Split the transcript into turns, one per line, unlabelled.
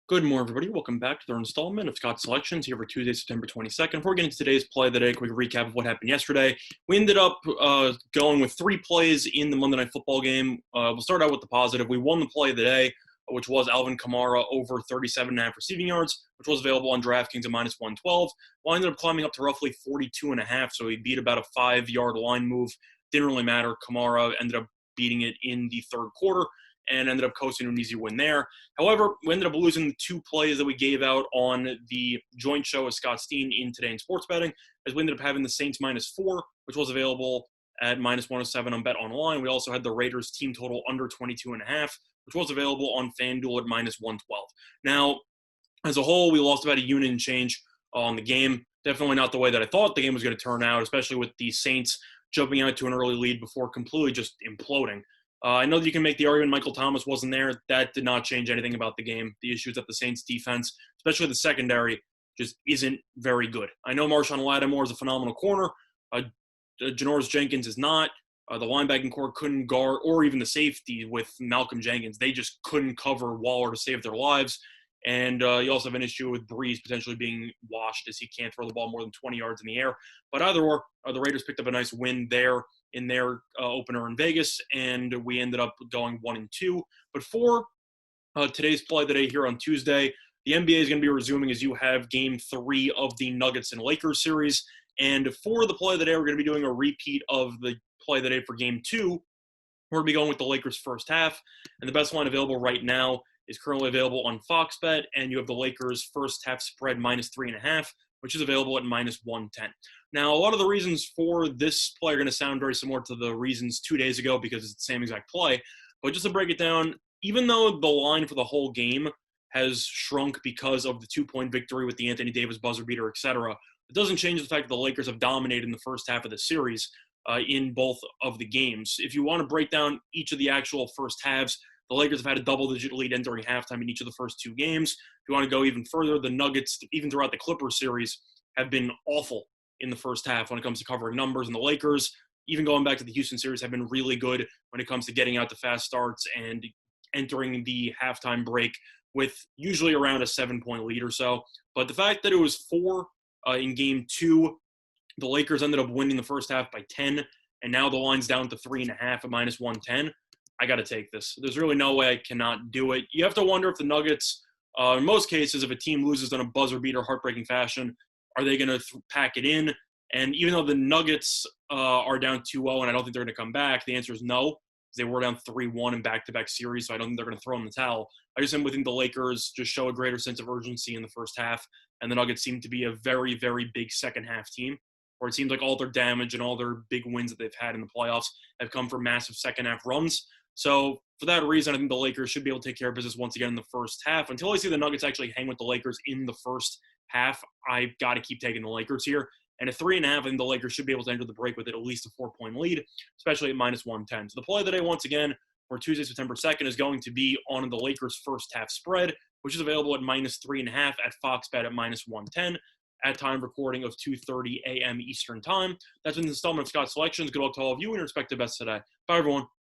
Good morning, everybody. Welcome back to the installment of Scott Selections here for Tuesday, September 22nd. Before we get into today's play of the day, a quick recap of what happened yesterday. We ended up going with three plays in the Monday Night Football game. We'll start out with the positive. We won the play of the day, which was Alvin Kamara over 37.5 receiving yards, which was available on DraftKings at minus 112. Well, I ended up climbing up to roughly 42.5, so he beat about a 5-yard line move. Didn't really matter. Kamara ended up beating it in the third quarter and ended up coasting an easy win there. However, we ended up losing the two plays that we gave out on the joint show with Scott Steen in Today in Sports Betting, as we ended up having the Saints -4, which was available at minus 107 on Bet Online. We also had the Raiders team total under 22.5, which was available on FanDuel at minus 112. Now, as a whole, we lost about a unit and change on the game. Definitely not the way that I thought the game was going to turn out, especially with the Saints jumping out to an early lead before completely just imploding. I know that you can make the argument Michael Thomas wasn't there. That did not change anything about the game. The issues that the Saints defense, especially the secondary, just isn't very good. I know Marshawn Lattimore is a phenomenal corner. Janoris Jenkins is not. The linebacking core couldn't guard, or even the safety with Malcolm Jenkins. They just couldn't cover Waller to save their lives. And you also have an issue with Breeze potentially being washed as he can't throw the ball more than 20 yards in the air. But either or, the Raiders picked up a nice win there in their opener in Vegas, and we ended up going 1-2. But for today's play of the day here on Tuesday, the NBA is going to be resuming as you have Game 3 of the Nuggets and Lakers series. And for the play of the day, we're going to be doing a repeat of the play of the day for Game 2. We're going to be going with the Lakers first half, and the best line available right now is currently available on Fox Bet, and you have the Lakers first half spread -3.5, which is available at minus 110. Now, a lot of the reasons for this play are going to sound very similar to the reasons 2 days ago because it's the same exact play. But just to break it down, even though the line for the whole game has shrunk because of the 2-point victory with the Anthony Davis buzzer beater, etc., it doesn't change the fact that the Lakers have dominated in the first half of the series in both of the games. If you want to break down each of the actual first halves, the Lakers have had a double-digit lead entering halftime in each of the first two games. If you want to go even further, the Nuggets, even throughout the Clippers series, have been awful in the first half when it comes to covering numbers. And the Lakers, even going back to the Houston series, have been really good when it comes to getting out to fast starts and entering the halftime break with usually around a 7-point lead or so. But the fact that it was 4 in Game 2, the Lakers ended up winning the first half by 10, and now the line's down to 3.5 at minus 110. I got to take this. There's really no way I cannot do it. You have to wonder if the Nuggets, in most cases, if a team loses in a buzzer beater, heartbreaking fashion, are they going to pack it in? And even though the Nuggets are down 2-0 and I don't think they're going to come back, the answer is no. They were down 3-1 in back-to-back series, so I don't think they're going to throw in the towel. I just think the Lakers just show a greater sense of urgency in the first half, and the Nuggets seem to be a very, very big second-half team, where it seems like all their damage and all their big wins that they've had in the playoffs have come from massive second-half runs. So for that reason, I think the Lakers should be able to take care of business once again in the first half. Until I see the Nuggets actually hang with the Lakers in the first half, I've got to keep taking the Lakers here. And at 3.5, I think the Lakers should be able to enter the break with at least a 4-point lead, especially at minus 110. So the play of the day, once again, for Tuesday, September 2nd, is going to be on the Lakers first half spread, which is available at minus 3.5 at Fox Bet at minus 110 at time recording of 2:30 a.m. Eastern Time. That's been the installment of Scott Selections. Good luck to all of you and your respective bets today. Bye, everyone.